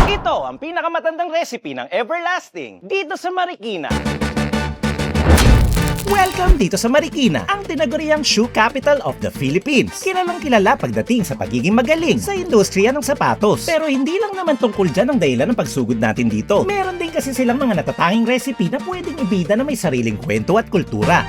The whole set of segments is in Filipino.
Ito ang pinakamatandang recipe ng Everlasting dito sa Marikina. Welcome dito sa Marikina, ang tinaguriang shoe capital of the Philippines. Kilalang kilala pagdating sa pagiging magaling sa industriya ng sapatos. Pero hindi lang naman tungkol dyan ang dahilan ng pagsugod natin dito. Meron din kasi silang mga natatanging recipe na pwedeng ibida na may sariling kwento at kultura.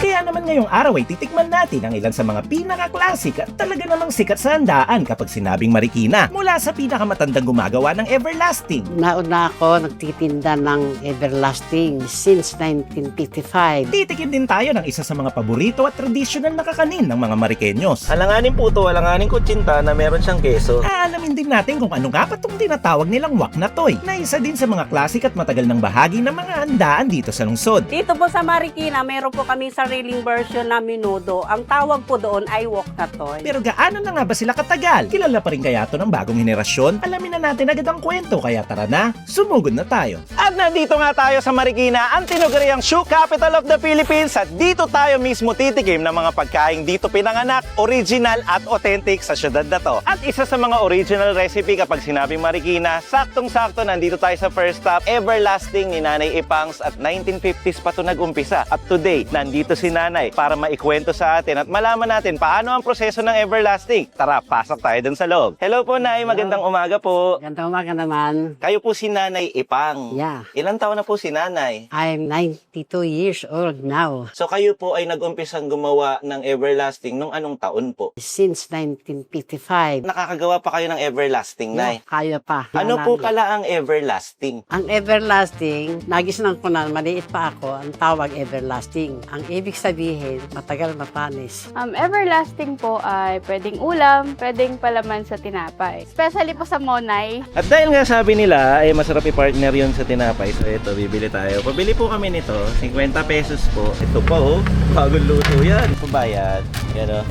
Kaya naman ngayong araw ay titikman natin ang ilan sa mga pinaka-classic at talaga namang sikat sa handaan kapag sinabing Marikina, mula sa pinakamatandang gumagawa ng Everlasting. Nauna ako nagtitinda ng Everlasting since 1955. Titikim din tayo ng isa sa mga paborito at traditional na kakanin ng mga Marikenyos. Alanganin puto, alanganin kutsinta na meron siyang keso. Aalamin din natin kung ano nga pa itong tinatawag nilang wak na toy, na isa din sa mga classic at matagal ng bahagi ng mga handaan dito sa lungsod. Dito po sa Marikina, meron po kami sariling version na minudo. Ang tawag po doon ay wok na toy. Pero gaano na nga ba sila katagal? Kilala pa rin kaya ito ng bagong henerasyon? Alamin na natin agad ang kwento, kaya tara na, sumugod na tayo. At nandito nga tayo sa Marikina, ang tinuguriang shoe capital of the Philippines, at dito tayo mismo titikim ng mga pagkain dito pinanganak, original at authentic sa syudad na to. At isa sa mga original recipe kapag sinabing Marikina, saktong-sakto nandito tayo sa first stop, Everlasting ni Nanay Ipangs, at 1950s pa ito nag-umpisa. At today, nandito si Nanay para maikwento sa atin at malaman natin paano ang proseso ng Everlasting. Tara, pasok tayo dun sa loob. Hello po, Nay. Magandang umaga po. Ganda umaga naman. Kayo po si Nanay Ipang. Yeah. Ilang taon na po si Nanay? I'm 92 years old now. So kayo po ay nag-umpisang gumawa ng Everlasting nung anong taon po? Since 1955. Nakakagawa pa kayo ng Everlasting, Nay? Kaya pa. Ano po Nalala. pala ang Everlasting? Ang Everlasting, nagisnan ko na, maliit pa ako, ang tawag Everlasting. Ang ibig sabihin, matagal mapanis. Everlasting po ay pwedeng ulam, pwedeng palaman sa tinapay. Especially po sa Monay. At dahil nga sabi nila ay masarap i-partner yun sa tinapay, so ito, bibili tayo. Pabili po kami nito, 50 pesos po. Ito pa oh, bagong luto yan. Pabayad. Yan oh.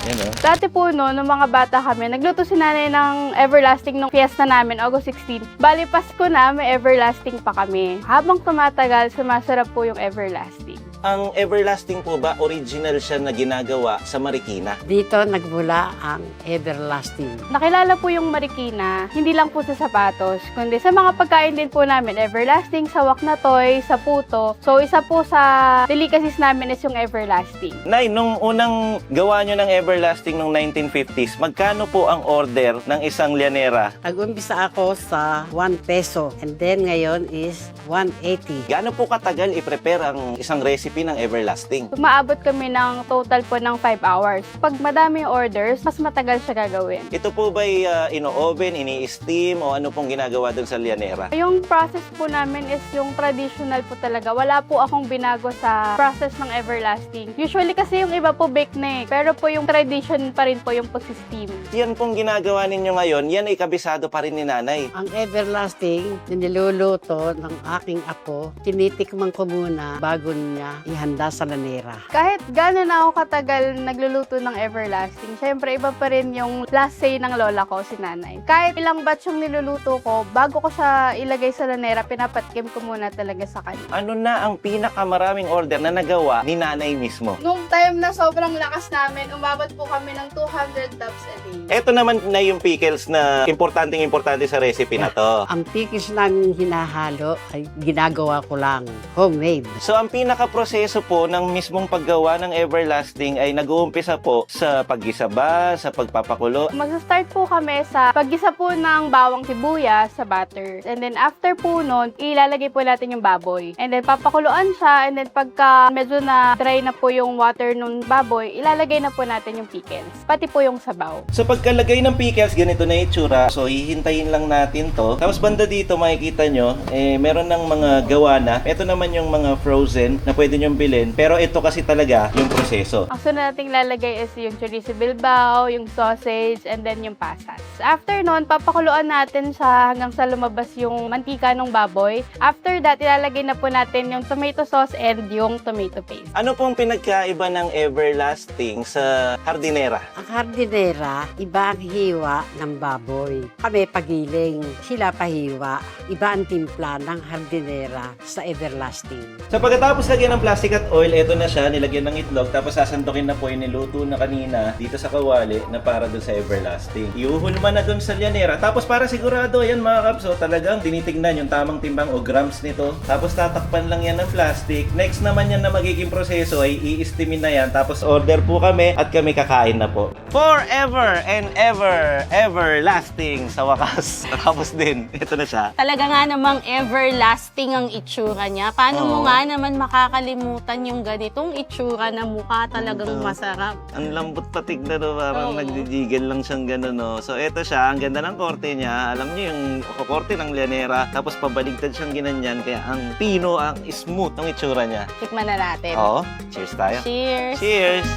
Yan oh. Dati po nung mga bata kami, nagluto si nanay ng Everlasting nung fiesta namin, August 16. Bali, Pasko na, may Everlasting pa kami. Habang tumatagal, sumasarap po yung Everlasting. Ang Everlasting po ba, original siya na ginagawa sa Marikina? Dito nagbula ang Everlasting. Nakilala po yung Marikina, hindi lang po sa sapatos, kundi sa mga pagkain din po namin, Everlasting, sa wak na toy, sa puto. So, isa po sa delicacies namin is yung Everlasting. Nay, nung unang gawa nyo ng Everlasting nung 1950s, magkano po ang order ng isang lianera? Nag-umpisa ako sa 1 peso and then ngayon is 180. Gaano po katagal i-prepare ang isang recipe ng Everlasting? Umaabot kami ng total po ng 5 hours. Pag madami yung orders, mas matagal siya gagawin. Ito po ba'y ino-oven, ini-steam, o ano pong ginagawa dun sa lianera? Yung process po namin is yung traditional po talaga. Wala po akong binago sa process ng Everlasting. Usually kasi yung iba po bake na eh. Pero po yung tradition pa rin po yung pag-steam. Yan pong ginagawa ninyo ngayon, yan ay kabisado pa rin ni Nanay. Ang Everlasting, niluluto ng aking apo, tinitikman ko muna bago niya ihanda sa lanera. Kahit gano'n na ako katagal nagluluto ng Everlasting, syempre iba pa rin yung last say ng lola ko, si nanay. Kahit ilang batch yung niluluto ko, bago ko siya ilagay sa lanera, pinapatkim ko muna talaga sa kanya. Ano na ang pinakamaraming order na nagawa ni Nanay mismo? Nung time na sobrang lakas namin, umabot po kami ng 200 tubs a day. Ito naman na yung pickles na importante sa recipe na to. Ang pikis namin hinahalo ay ginagawa ko lang, homemade. So ang pinaka-proseso po ng mismong paggawa ng Everlasting ay nag-uumpisa po sa paggisa ba, sa pagpapakulo? Magsa-start po kami sa paggisa po ng bawang sibuyas sa butter. And then after po nun, ilalagay po natin yung baboy. And then papakuluan siya. And then pagka medyo na dry na po yung water ng baboy, ilalagay na po natin yung pickles. Pati po yung sabaw. So pagkalagay ng pickles, ganito na itsura. So hihintayin lang natin to. Tapos banda dito makikita nyo, meron ng mga gawa na. Ito naman yung mga frozen na pwede nyong bilhin. Pero ito kasi talaga yung proseso. Ang sunod nating lalagay is yung chorizo bilbao, yung sausage, and then yung pasas. After nun, papakuluan natin siya hanggang sa lumabas yung mantika ng baboy. After that, ilalagay na po natin yung tomato sauce and yung tomato paste. Ano pong pinagkaiba ng Everlasting sa hardinera? Ang hardinera, iba ang hiwa ng baboy. Kami pagiling, sila pahiwa. Iba ang timpla ng hardinera sa Everlasting. Sa pagkatapos lagyan ng plastic at oil, eto na siya, nilagyan ng itlog, tapos sasandukin na po yung niluto na kanina dito sa kawali na para dun sa everlasting. Iuhulma na dun sa lyanera, tapos para sigurado, yan mga kaps, so talagang tinitignan yung tamang timbang o grams nito. Tapos tatakpan lang yan ng plastic. Next naman yan na magiging proseso ay i-steamin na yan, tapos order po kami at kami kakain na po. Forever and ever, everlasting sa wakas. Tapos din, ito na siya. Talaga nga namang everlasting ang itsura niya. Paano mo nga naman makakalimutan yung ganitong itsura na mukha talagang masarap? Ang lambot patignan, no? Parang nagjijigil lang siyang gano'n, no? So, eto siya. Ang ganda ng korte niya. Alam niyo yung korte ng lyanera. Tapos pabaligtad siyang ginanyan. Kaya ang pino, ang smooth ng itsura niya. Tikman na natin. Oo. Cheers tayo. Cheers! Cheers!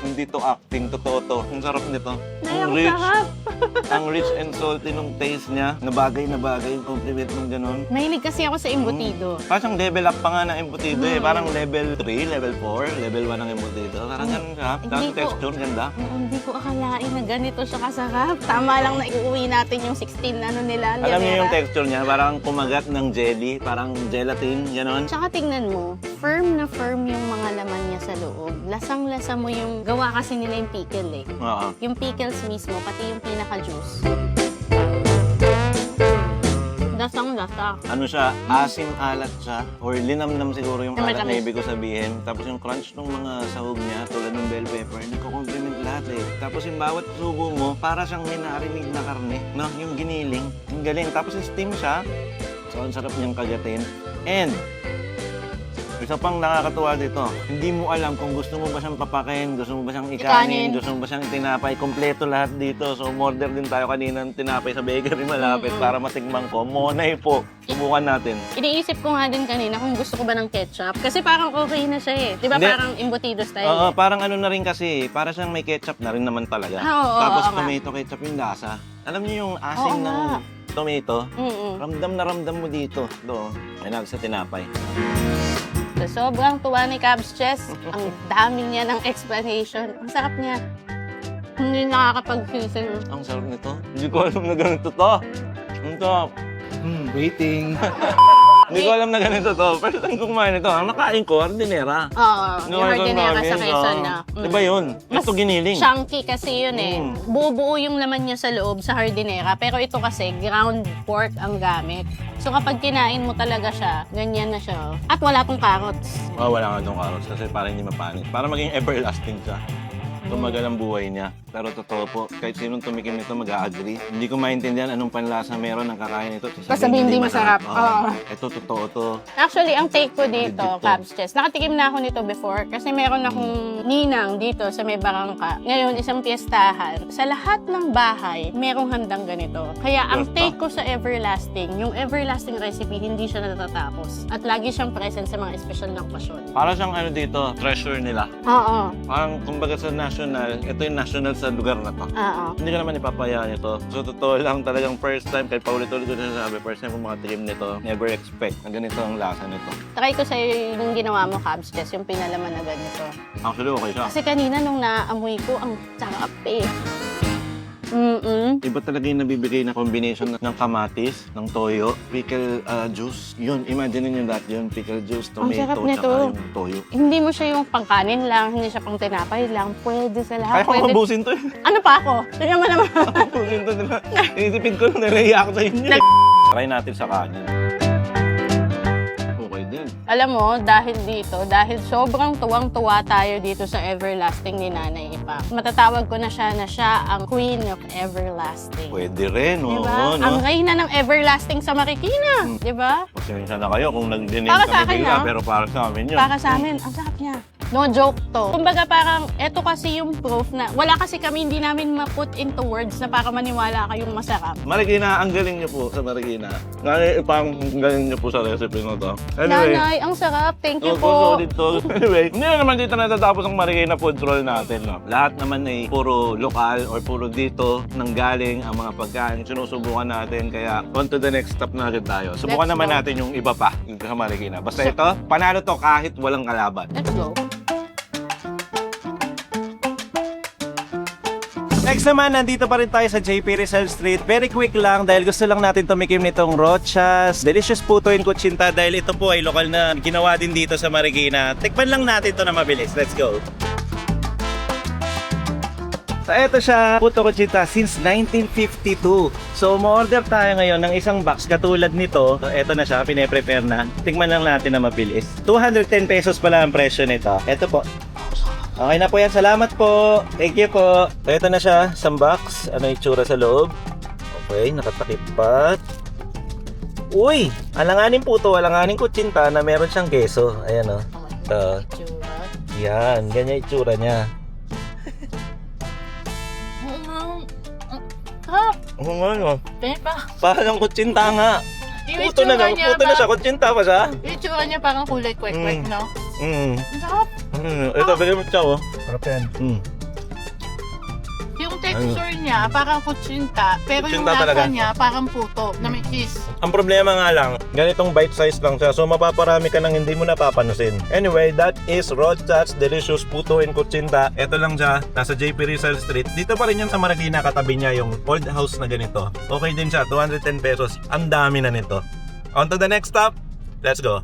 Hindi to acting, totoo to. Ang sarap nito. Ay, Ang ang rich. sarap! Ang rich and salty ng taste niya. Na bagay yung compliment ng ganun. Mahilig kasi ako sa embutido. Parang level up pa nga ng embutido eh. Parang level 3, level 4, level 1 ng embutido. Parang ganun siya. Tapos Hindi ko- texture, ganda. Hindi ko akalain na ganito siya kasarap. Tama lang na iuwi natin yung 16 nila. Alam niyo yung lyanera. texture niya, parang kumagat ng jelly, parang gelatin, gano'n. Tsaka tingnan mo, firm na firm yung mga laman niya sa loob. Lasang-lasa mo yung gawa kasi nila yung pickle eh. Oo. Yung pickles mismo, pati yung pinaka-juice. Lasang-lasa. Ano siya, asim-alat siya, or linamnam siguro yung May alat na matamis. ibig ko sabihin. Tapos yung crunch ng mga sahog niya, tulad ng bell pepper, nagko-compliment lahat eh. Tapos yung bawat subo mo, para siyang may narinig na karne, no? Yung giniling, yung galing. Tapos steam siya, so ang sarap niyang kagatin. And, isa pang nakakatuwa dito, hindi mo alam kung gusto mo ba siyang papakin, gusto mo ba siyang ikanin, gusto mo ba siyang tinapay, kompleto lahat dito. So, order din tayo kanina ng tinapay sa bakery malapit para matikman ko. Monay po. Subukan natin. Iniisip ko nga din kanina kung gusto ko ba ng ketchup. Kasi parang okay na siya eh. Di ba Hindi. parang embutido style? Oo, eh. parang ano na rin kasi, para siyang may ketchup na rin naman talaga. Oo, Tapos oo nga. tomato ketchup yung lasa. Alam niyo yung asim Oo ng nga. tomato? Mm-mm. Ramdam na ramdam mo dito. Doon, may sa tinapay. So, sobrang tuwa ni Cabs Chess. Ang dami niya ng explanation. Ang sarap niya. Hindi nakakapag-season. Ang sarap nito. Hindi ko alam na ganito to. Ang sarap. Waiting. Hindi ko alam na ganito to. First time ko kumain ito. Ang nakain ko, hardinera. Oo, yung hardinera sa Quezon na. Di ba yun? Mas Ito giniling. chunky kasi yun eh. Mm. Buo-buo yung laman niya sa loob sa hardinera. Pero ito kasi, ground pork ang gamit. So kapag kinain mo talaga siya, ganyan na siya. At wala tong carrots. Oh, wala nga itong carrots kasi para hindi mapanis. Para maging everlasting siya. Tumagal ang buhay niya. Pero totoo po, kahit sinong tumikim nito mag-a-agree. Hindi ko maintindihan anong panlasa meron ng kakain nito. Sasabihin hindi masarap. Oo. Ito totoo to. Actually, ang take ko dito, Legit to. Cabs Chess, nakatikim na ako nito before kasi meron akong ninang dito sa may barangka. Ngayon, isang piyestahan. Sa lahat ng bahay, merong handang ganito. Kaya ang Basta. take ko sa everlasting, yung everlasting recipe, hindi siya natatapos. At lagi siyang present sa mga espesyal na okasyon. Para siyang ano dito, treasure nila. Oo. Parang kumbaga sa national, ito yung national sa lugar na to. Oo. Hindi ka naman ipapayaan ito. So, totoo lang talagang first time, kahit paulit-ulit ko na sinasabi, first time kong makatikim nito, never expect na ganito ang lasa nito. Try ko sa'yo yung ginawa mo, Cabs Chess, yung pinalaman na ganito. Actually, okay siya. Kasi kanina nung naamoy ko, ang sarap eh. Iba talaga yung nabibigay na combination ng kamatis, ng toyo, pickle juice. Yun, imagine niyo lahat yun, pickle juice, Ang sarap tomato, nito. tsaka yung toyo. Hindi mo siya yung pangkanin lang, hindi siya pang tinapay lang. Pwede sa Kaya lahat. ko Pwede. mabusin to eh. Ano pa ako? Tingnan mo naman. Mabusin to nila. Inisipin ko na nalahiya ako sa inyo. Try natin sa kanin. Okay din. Alam mo, dahil dito, dahil sobrang tuwang-tuwa tayo dito sa everlasting ni Nanay Ipa, matatawag ko na siya ang Queen of Everlasting. Pwede rin, oo. Diba? No? Ang reyna ng everlasting sa Marikina. Diba? Pasensya na kayo kung nag-diname Para sa kami akin, bigla, ah. pero para sa amin yun. Para sa amin, ang sarap niya. No joke to. Kumbaga parang, eto kasi yung proof na, wala kasi kami, hindi namin ma-put into words na para maniwala kayong masarap. Marikina, ang galing niyo po sa Marikina. Nanay, ipang galing niyo po sa recipe na to. Anyway, Nanay, ang sarap. Thank you Oo, po. solid to. Anyway, hindi na naman dito natatapos ang Marikina food roll natin. No? Lahat naman ay puro lokal or puro dito nang galing ang mga pagkain. Sinusubukan natin. Kaya on to the next stop na agad tayo. Subukan Let's naman go. natin yung iba pa dito sa Marikina. Basta ito, panalo to kahit walang kalaban. Let's go. Next naman, nandito pa rin tayo sa JP Rizal Street. Very quick lang dahil gusto lang natin tumikim nitong Rochas Delicious Puto in Kutsinta dahil ito po ay lokal na ginawa din dito sa Marikina. Tikman lang natin to na mabilis. Let's go! So eto siya, Puto Kutsinta since 1952. So mo-order tayo ngayon ng isang box katulad nito. So eto na siya, pine-prepare na. Tingnan lang natin na mabilis. 210 pesos pala ang presyo nito. Eto po. Okay na po yan, salamat po. Thank you po. So eto na siya, isang box. Ano yung itsura sa loob? Okay, nakatakip pa. Uy! Alanganin puto, alanganin kutsinta na meron siyang keso. Ayan o. Yan, ganyan yung itsura niya. Oo nga no. Parang kutsinta nga. Puto na lang, puto na siya, kutsinta pa siya. Yung itsura niya parang kulay kwek-kwek, no? Mm. Ang sarap. Ito, bigyan mo siya oh. Sarap yan. Yung texture niya parang kutsinta, pero yung Kutsinta lasa talaga. niya parang puto na may cheese. Ang problema nga lang, ganitong bite size lang siya. So mapaparami ka nang hindi mo napapansin. Anyway, that is Rochas Delicious Puto in Kutsinta. Ito lang siya, nasa JP Rizal Street. Dito pa rin yan sa Marikina, katabi niya yung old house na ganito. Okay din siya, 210 pesos. Ang dami na nito. On to the next stop. Let's go.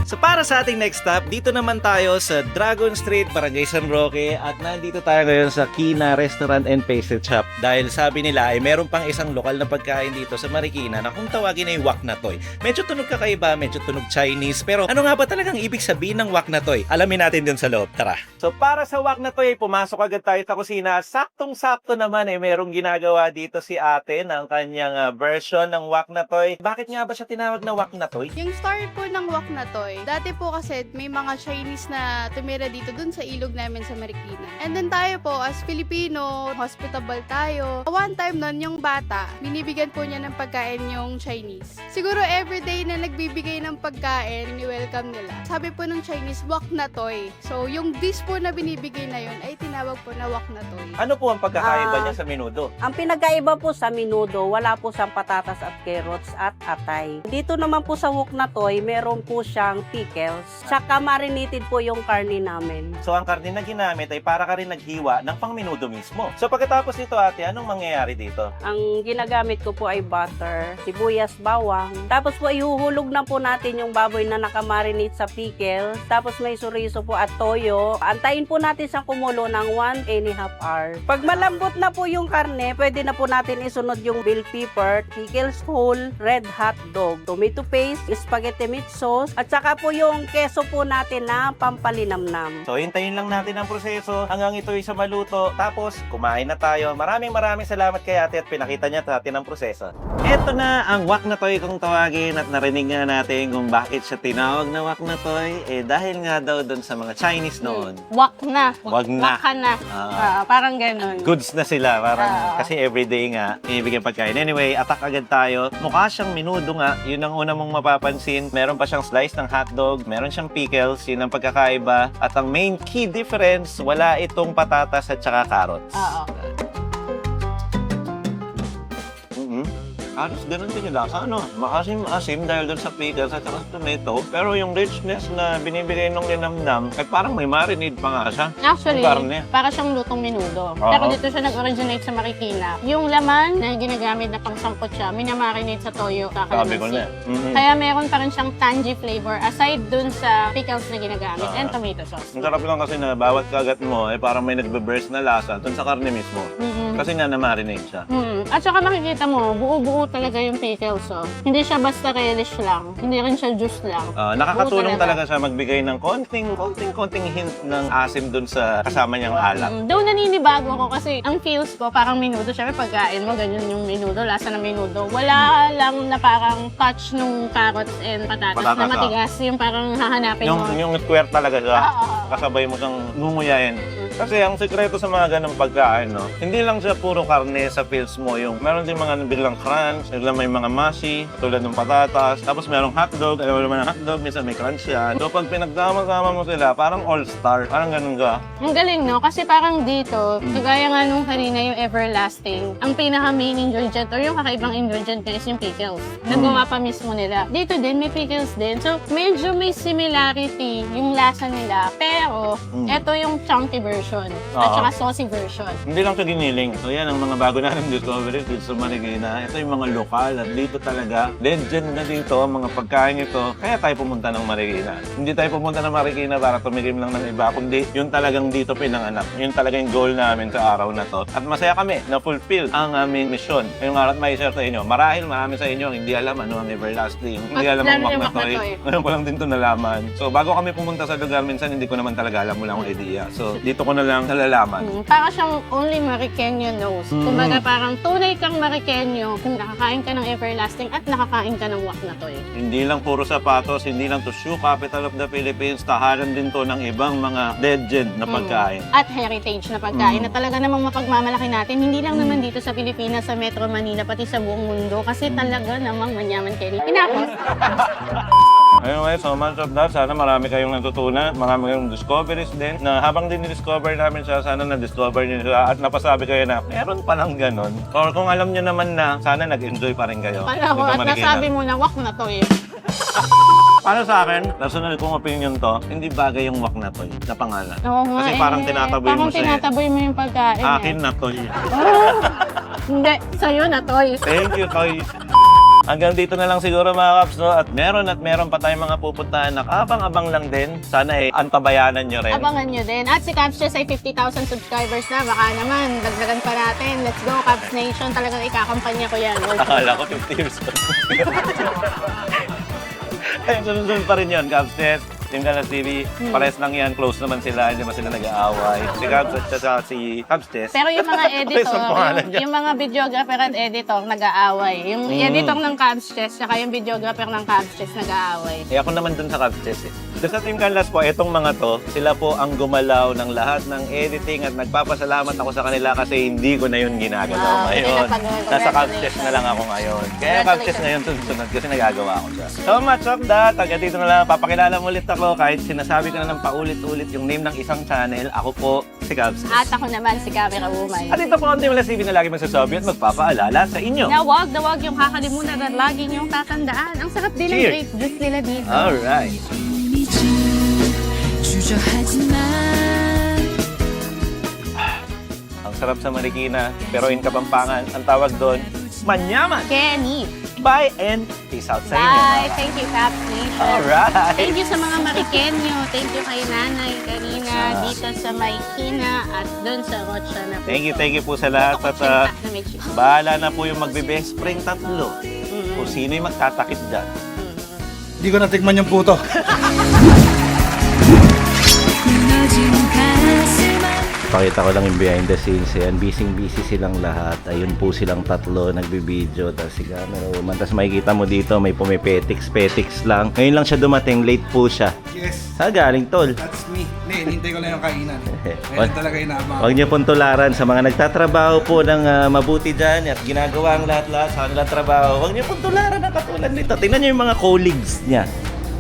So para sa ating next stop, dito naman tayo sa Dragon Street, Barangay San Roque at nandito tayo ngayon sa Kina Restaurant and Pastry Shop dahil sabi nila ay meron pang isang lokal na pagkain dito sa Marikina na kung tawagin ay wak na toy. Medyo tunog kakaiba, medyo tunog Chinese, pero ano nga ba talagang ibig sabihin ng wak na toy? Alamin natin dun sa loob, tara! So para sa wak na toy ay pumasok agad tayo sa kusina. Saktong-sakto naman ay merong ginagawa dito si ate ng kanyang version ng wak na toy. Bakit nga ba siya tinawag na wak na toy? Yung story po ng wok na toy, dati po kasi may mga Chinese na tumira dito dun sa ilog namin sa Marikina. And then tayo po, as Filipino, hospitable tayo. One time nun, yung bata, binibigyan po niya ng pagkain yung Chinese. Siguro everyday na nagbibigay ng pagkain, ni-welcome nila. Sabi po ng Chinese, wok na toy. So, yung dish po na binibigay na yun ay tinawag po na wok na toy. Ano po ang pagkakaiba niya sa menudo? Ang pinagkaiba po sa menudo, wala po siyang patatas at carrots at atay. Dito naman po sa wok na toy, meron po siyang pickles. Tsaka marinated po yung karne namin. So ang karne na ginamit ay para ka rin naghiwa ng pang menudo mismo. So pagkatapos nito ate, anong mangyayari dito? Ang ginagamit ko po ay butter, sibuyas, bawang. Tapos po ihuhulog na po natin yung baboy na nakamarinate sa pickle. Tapos may suriso po at toyo. Antayin po natin siyang kumulo ng 1.5 hour. Pag malambot na po yung karne, pwede na po natin isunod yung bell pepper, pickles whole, red hot dog, tomato paste, spaghetti meat sauce, at saka po yung keso po natin na pampalinamnam. So hintayin lang natin ang proseso hanggang ito ay sa maluto. Tapos kumain na tayo. Maraming salamat kay ate at pinakita niya sa atin ang proseso. Ito na ang wak na toy kung tawagin at narinig nga natin kung bakit siya tinawag na wak na toy. Dahil nga daw doon sa mga Chinese noon. Wak na. Wag na. Waka na. Parang ganun. Goods na sila. Parang, kasi everyday nga, ibigay pagkain. Anyway, attack agad tayo. Mukha siyang menudo nga. Yun ang una mong mapapansin. Meron pa siyang slice ng hotdog. Meron siyang pickles. Yun ang pagkakaiba. At ang main key difference, wala itong patatas at saka carrots. Oo. Halos ganun din yung lasa, ano? Maasim dahil doon sa pickles at saka sa tomato. Pero yung richness na binibigay nung linamnam, ay parang may marinade pa nga siya. Actually, Yung karne. para siyang lutong menudo. Oo. Pero dito siya nag-originate sa Marikina. Yung laman na ginagamit na pangsangkot siya, minamarinate sa toyo. Sabi ko na. Kaya meron pa rin siyang tangy flavor aside dun sa pickles na ginagamit and tomato sauce. Ang sarap lang kasi na bawat kagat mo ay parang may nagbe-burst na lasa doon sa karne mismo. Kasi nga na-marinate siya. At saka makikita mo, buo-buo talaga yung pickles. So. Hindi siya basta relish lang. Hindi rin siya juice lang. Nakakatulong Buo talaga siya magbigay ng konting hint ng asim dun sa kasama niyang alak. Though naninibago ako kasi ang feels ko parang menudo. Siyempre pagkain mo, ganyan yung menudo, lasa ng menudo. Wala lang na parang touch nung carrots and patatas na matigas. Yung parang hahanapin mo. Yung square talaga siya. Oo. Kasabay mo siyang ngunguyain. Kasi ang sekreto sa mga ganong pagkain, no, hindi lang siya puro karne sa feels mo. Yung meron din mga biglang crunch, biglang may mga mashi, tulad ng patatas, tapos merong hotdog, alam mo naman ang hotdog, minsan may crunch yan. So pag pinagsama-sama mo sila, parang all-star, parang ganun ka. Ang galing, no? Kasi parang dito, kagaya nga nung kanina yung everlasting, ang pinaka-main ingredient or yung kakaibang ingredient niya is yung pickles. Nagawa pa mismo nila. Dito din, may pickles din. So, medyo may similarity yung lasa nila. Pero, ito yung chunky version at Oo. saka saucy version. Hindi lang siya giniling. So yan ang mga bago natin discovery dito sa Marikina. Ito yung mga lokal at dito talaga, legend na dito ang mga pagkain ito. Kaya tayo pumunta ng Marikina. Hindi tayo pumunta ng Marikina para tumikim lang ng iba, kundi yun talagang dito pinanganak. Yun talaga yung goal namin sa araw na to. At masaya kami na fulfill ang aming mission. Ngayong araw may share sa inyo. Marahil marami sa inyo ang hindi alam ano ang everlasting. Hindi At alam lalo ang yung Waknatoy. Waknatoy. Ngayon ko lang din to nalaman. So bago kami pumunta sa lugar, minsan hindi ko naman talaga alam, wala akong idea. So dito ko na lang nalalaman. Para siyang only Mariqueño knows. Kumbaga parang tunay kang Mariqueño kung nakakain ka ng everlasting at nakakain ka ng Waknatoy. Hindi lang puro sapatos, hindi lang to shoe capital of the Philippines, tahanan din to ng ibang mga legend na pagkain. At heritage na pagkain na talaga namang mapagmamalaki natin. Hindi lang naman dito sa Pilipinas, sa Metro Manila, pati sa buong mundo. Kasi talaga namang manyaman kayo. Pinapos. Anyway, so much of that. Sana marami kayong natutunan, marami kayong discoveries din. Na habang din discover namin siya, sana na-discover niyo siya at napasabi kayo na meron palang ganon. Or kung alam niyo naman na, sana nag-enjoy pa rin kayo. Kala ko Dito at Marikina. nasabi mo na Waknatoy. Para sa akin, personal kong opinion to, hindi bagay yung Waknatoy na pangalan. Oo nga Kasi parang tinataboy mo Parang siya. tinataboy mo yung pagkain. Akin na toy. Hindi, sa'yo na, Toy. Thank you, Toy. Hanggang dito na lang siguro mga Kaps, no? At meron pa tayong mga pupuntahan na kabang-abang lang din. Sana antabayanan nyo rin. Abangan nyo din. At si Caps Chess ay 50,000 subscribers na. Baka naman, dagdagan pa natin. Let's go, Caps Nation. Talagang ikakampanya ko yan. Akala ko 50 years old. Ayun, sunod-sunod pa rin yun, Caps Chess. Team Galas TV, pares lang yan. Close naman sila, hindi naman sila nag-aaway. Si Caps at saka si Caps Chess. Pero yung mga editor, Ang pangalan niya. yung mga videographer at editor nag-aaway. Yung editor ng Caps Chess, saka yung videographer ng Caps Chess nag-aaway. Eh ako naman dun sa Caps Chess eh. Sa Team Canlas po, itong mga to, sila po ang gumalaw ng lahat ng editing at nagpapasalamat ako sa kanila kasi hindi ko na yun ginagawa Wow, ngayon. congratulations. Nasa Caps Chess na lang ako ngayon. Kaya Caps Chess ngayon sunod kasi nagagawa ko siya. So much of that. Hanggang dito na lang. Papakilala mo ulit ako kahit sinasabi ko na ng paulit-ulit yung name ng isang channel. Ako po si Caps Chess. At ako naman si Camera Woman. At ito po ang Team Galas TV na lagi magsasabi at magpapaalala sa inyo. Na wag yung kakalimutan at lagi niyong tatandaan. Ang sarap din ng Cheers. grape juice nila dito. Alright. Ang sarap sa Marikina, pero in Kapampangan, ang tawag doon, manyaman! Kenny. Bye and peace out sa inyo. Bye. Thank you, Caps Nation. Alright! Thank you sa mga Mariqueño. Thank you kay Nanay Karina dito sa Maykina at doon sa Rocha na po. Thank you po sa lahat. At na may chicken. bahala na po yung magbe-best friend tatlo. Kung sino yung magtatakip dyan. Hindi ko natikman yung puto. Pakita ko lang yung behind the scenes. Ayan, busy silang lahat. Ayun po silang tatlo, nagbibideo. Tapos si camera woman. Tapos makikita mo dito, may pumipetiks lang. Ngayon lang siya dumating, late po siya. Yes, Saan galing, tol? that's me. Hindi, hinintay ko lang yung kainan. Ngayon talaga inaabang. Huwag niyo pong tularan sa mga nagtatrabaho po ng mabuti dyan at ginagawa ang lahat-lahat sa kanilang trabaho. Huwag niyo pong tularan ang katulad nito. Tingnan niyo yung mga colleagues niya.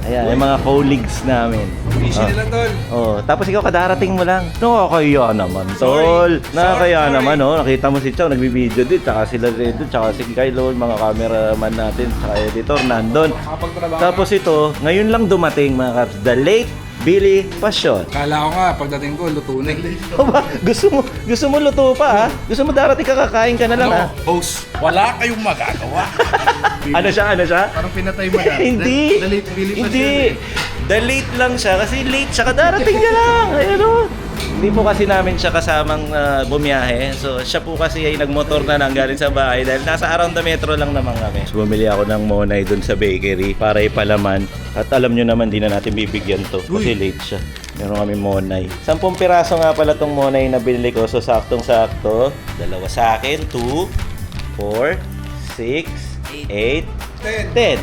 Ayan, yung mga colleagues namin. Busy nila, tol. Oh, tapos ikaw kadarating mo lang. Nakakaya naman, tol. Nakakaya Sorry. naman, oh. Nakita mo si Chow, nagbibideo din. Tsaka sila Redo, tsaka si Kylo, mga cameraman natin, tsaka editor, nandun. Makapagtrabaho. Tapos ito, ngayon lang dumating, mga Kaps, the late Billy Passion. Kala ko nga, pagdating ko, luto na yun. Gusto mo luto pa, ha? Gusto mo darating kakakain ka na lang, ha? Host, wala kayong magagawa. Ano siya? Parang pinatay mo na. Hindi. The late Billy pa Hindi. siya. The late lang siya kasi late siya kadarating niya lang. Ayun o. Hindi po kasi namin siya kasamang bumiyahe. So siya po kasi ay nagmotor na lang galing sa bahay dahil nasa around the metro lang naman kami. So, bumili ako ng monay dun sa bakery para ipalaman. At alam nyo naman, di na natin bibigyan to kasi late siya. Meron kami monay. 10 piraso nga pala tong monay na binili ko. So saktong-sakto. Dalawa sa akin. 2, 4, 6, 8, 10.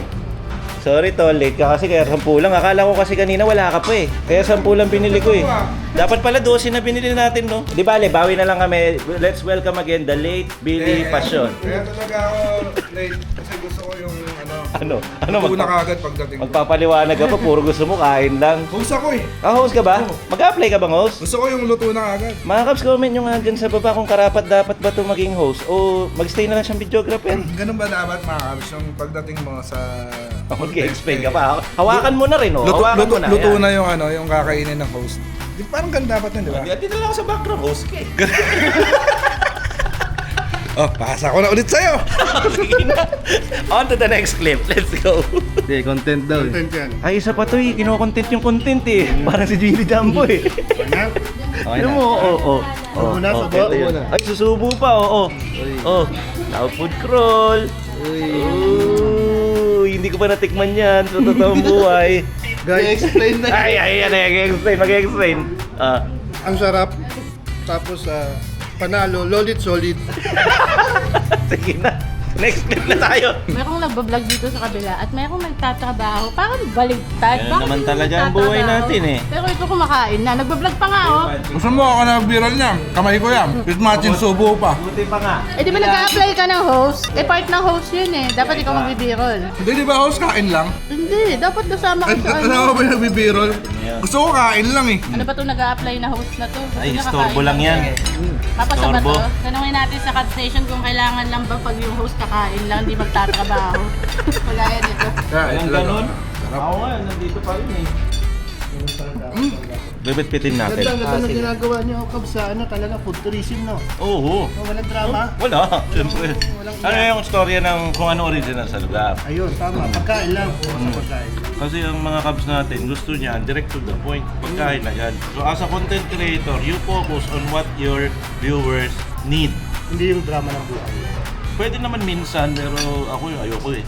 Sorry tol, late ka kasi kaya 10 lang. Akala ko kasi kanina wala ka pa eh. Kaya 10 lang binili ko eh. Dapat pala 12 na binili natin, no? Di bale, bawi na lang kami. Let's welcome again the late Billy Passion. Kaya talaga ako late kasi gusto ko yung Ano? una kagad pagdating ko. Magpapaliwanag ka pa, puro gusto mo kain lang. Host ako eh. Host ka ba? Mag-apply ka bang host? Gusto ko yung luto na kagad. Mga Kabs, comment nyo nga dyan sa baba kung karapat dapat ba ito maging host o magstay na lang siyang videographer. Ganun ba dapat mga kabs yung pagdating mo sa... Mag-explain ka pa. Hawakan mo na rin, oh. Luto, Hawakan mo na. luto Ayan. na yung kakainin ng host. Di, parang ganun dapat yun, di ba? Dito lang ako sa background, host ka eh. Oh, pasa ko na ulit sa'yo! Sige na. On to the next clip. Let's go. Hindi, content daw. Ay, isa pa to eh. Kino-content yung content eh. Parang si Jimmy Jumbo eh. Ano mo? Oo. Muna, ito yun. Ay, susubo pa. Oo. Oh. Now food crawl. Hindi ko pa natikman yan sa totoong buhay. Guys, explain na. Ay, mag-explain. Ang sarap. Tapos, panalo, lolit solid. Sige na. Next clip na tayo. Merong nagbablog dito sa kabila at merong nagtatrabaho. Parang baligtad. Ganun Bakit naman hindi talaga ang buhay nagtatrabaho? natin eh. Pero ito kumakain na. Nagbablog pa nga oh. Gusto mo ako nag-viral niya? Kamay ko yan. With matching subo pa. Buti pa nga. Eh di ba nag-a-apply ka ng host? Eh part ng host yun eh. Dapat ikaw magbibirol. Hindi, di ba host kain lang? Hindi. Dapat kasama ka sa Ano ano. ba yung nagbibirol? Gusto ko kain lang eh. Ano ba ito nag-a-apply na host na to? Ay, istorbo lang yan. Tapos sa ba Istorbo. to? Tanungin natin sa cut station kung kailangan lang ba pag yung host kakain lang, di magtatrabaho. Kagaya nito. Walang ganun. Ako nga, nandito pa rin eh. Bibit-pitin natin. Ganda ng ginagawa niyo, Kab, sa talaga food tourism, no? Oo. Walang drama. Wala, siyempre. Ano yung storya ng kung ano original sa lugar? Ayun, tama. Pagkain lang. Sa pagkain. Kasi ang mga Cubs natin, gusto niya, direct to the point, pagkain agad. So as a content creator, you focus on what your viewers need. Hindi yung drama ng buhay. Pwede naman minsan, pero ako ayoko eh.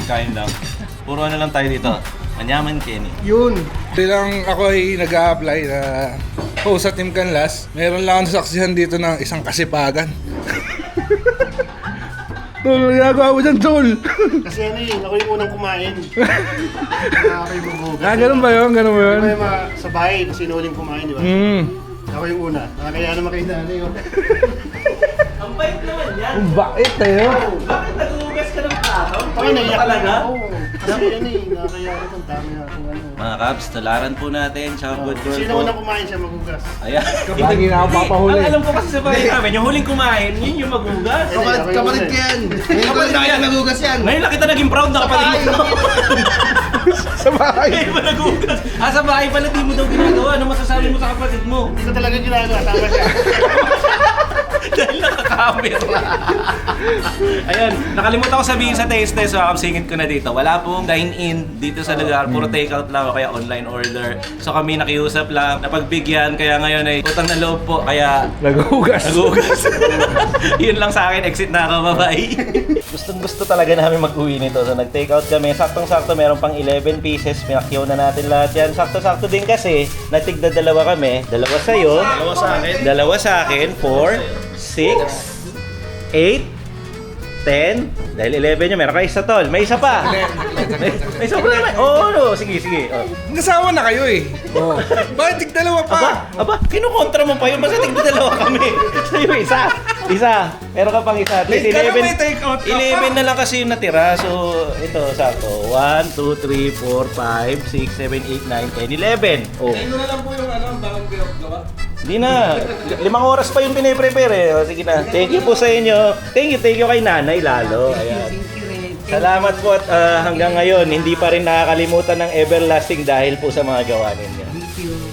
Kain lang. Puro ano lang tayo dito. Manyaman Kenny. Yun. Bilang ako ay nag-a-apply na host sa Team Canlas, meron lang akong nasaksihan dito ng isang kasipagan. Tol, nagagawa mo dyan, Tol! Kasi ano yun, ako yung unang kumain. Ako yung magugas. Ganun ba yun? Ganun ba yun? Ano yung mga sa bahay, sino uling kumain, di ba? Ako yung una. Kaya naman kayo nanay. Ang bait naman yan. Ang bait tayo! Bakit nag-uugas ka ng plato? Ako naiyak talaga. Oo. Kasi ano eh, nakakaya ako ng dami na kung ano. Mga Cubs, tularan po natin. Tsaka good girl Sino po. unang kumain siya magugas? Ayan. Lagi na ako papahuli. Ang alam ko kasi sa bahay namin, yung huling kumain, yun yung magugas. Kapatid ko yan. Kapatid ko yan, nagugas yan. Ngayon lang kita naging proud na kapatid mo. Sa bahay! Ngayon pa nagugas. Sa bahay pala di mo daw ginagawa. Ano masasabi mo sa kapatid mo? Hindi ko talaga ginagawa, tama siya. Dahil nakakamera. Ayun, nakalimutan ko sabihin sa taste test, so singit ko na dito. Wala pong dine-in dito sa lugar, puro take-out lang o kaya online order. So kami nakiusap lang, napagbigyan, kaya ngayon ay utang na loob po, kaya Naghugas! nagugas. Yun lang sa akin, exit na ako, bye-bye. Gustong gusto talaga namin mag-uwi nito. So nag-take out kami, saktong-sakto meron pang 11 pieces, pinakyaw na natin lahat yan. Sakto-sakto din kasi, natigda dalawa kami, dalawa sa'yo, dalawa sa akin, 4, 6, 8, 10, dahil 11 nyo, meron ka isa tol. May isa pa. May isa pa naman. Oo, no. Sige. Oh. Nagkasawa na kayo eh. Oh. Bakit tigdalawa pa? Aba, kinukontra mo pa yun. Basta tigda dalawa kami. Sa'yo, isa. Meron ka pang isa. At least Late ka na, may take out ka pa. 11 na lang kasi yung natira. So, ito, sakto. 1, 2, 3, 4, 5, 6, 7, 8, 9, 10, 11. Oh. Ito na lang po yung bagong gawa. Hindi na. 5 oras pa yung piniprepare eh. O, sige na. Thank you po sa inyo. Thank you kay nanay lalo. Ayan. Salamat po at hanggang ngayon, hindi pa rin nakakalimutan ng everlasting dahil po sa mga gawa ninyo.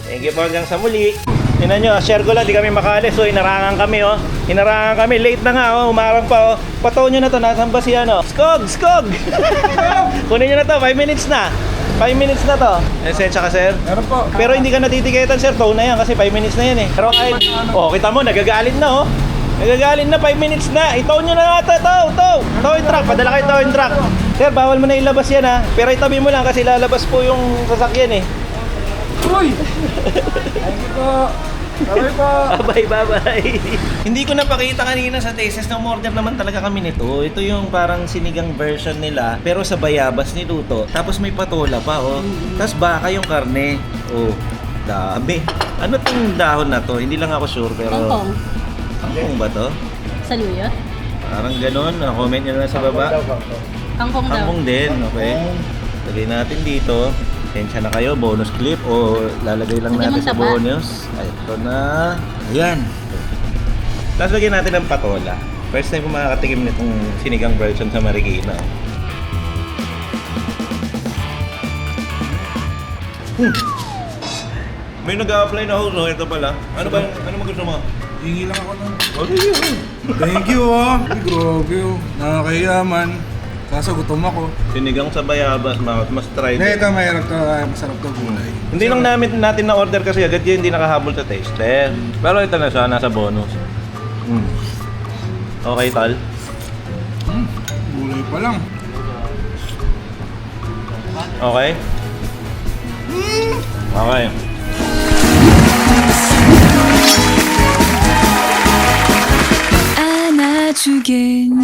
Thank you po hanggang sa muli. Tingnan nyo, share ko lang, di kami makaalis. So, inarangan kami, oh. Inarangan kami. Late na nga, oh. Umarang pa, oh. Pataw nyo na to. Nasaan ba si ano? Skog! Kunin nyo na to. 5 minutes na. 5 minutes na to. Esensya ka, sir? Meron po. Pero hindi ka natitiketan, sir. Tow na yan kasi 5 minutes na yan eh. Pero kahit... Oh, kita mo, nagagalit na, oh. Nagagalit na, 5 minutes na. Itow nyo na nga, tow yung truck. Padala kayo tow yung truck. Sir, bawal mo na ilabas yan, ha. Pero itabi mo lang kasi lalabas po yung sasakyan, eh. Uy! Thank you po. Bye po! Bye. Hindi ko napakita kanina sa tastes na umorder naman talaga kami nito. Ito yung parang sinigang version nila, pero sa bayabas niluto. Tapos may patola pa, oh. Tapos baka yung karne. Oh, dami. Ano tong dahon na to? Hindi lang ako sure, pero... Kangkong. Kangkong ba to? Saluyot. Parang ganun. Comment nyo na sa baba. Kangkong daw. Kangkong din, okay. Lagay natin dito. Tensya na kayo, bonus clip o lalagay lang Lagyan natin mo sa taba. bonus. Ay, ito na. Ayan. Tapos lagyan natin ng patola. First time ko makakatikim nitong sinigang version sa Marikina. May nag-a-apply na host, ito pala. Ano ba, ano mo gusto mo? Hingi lang ako ng... Okay, Thank you ah! Ay, grabe oh. Nakakayaman. Sasagutom ako. Sinigang sa bayabas, mas try Hindi, din. ito mayroon to. Masarap to gulay. Hindi lang natin na-order kasi agad yun, hindi nakahabol sa taster. Pero ito na siya, nasa bonus. Okay, Tal? Gulay pa lang. Okay? Okay. 안아주겠니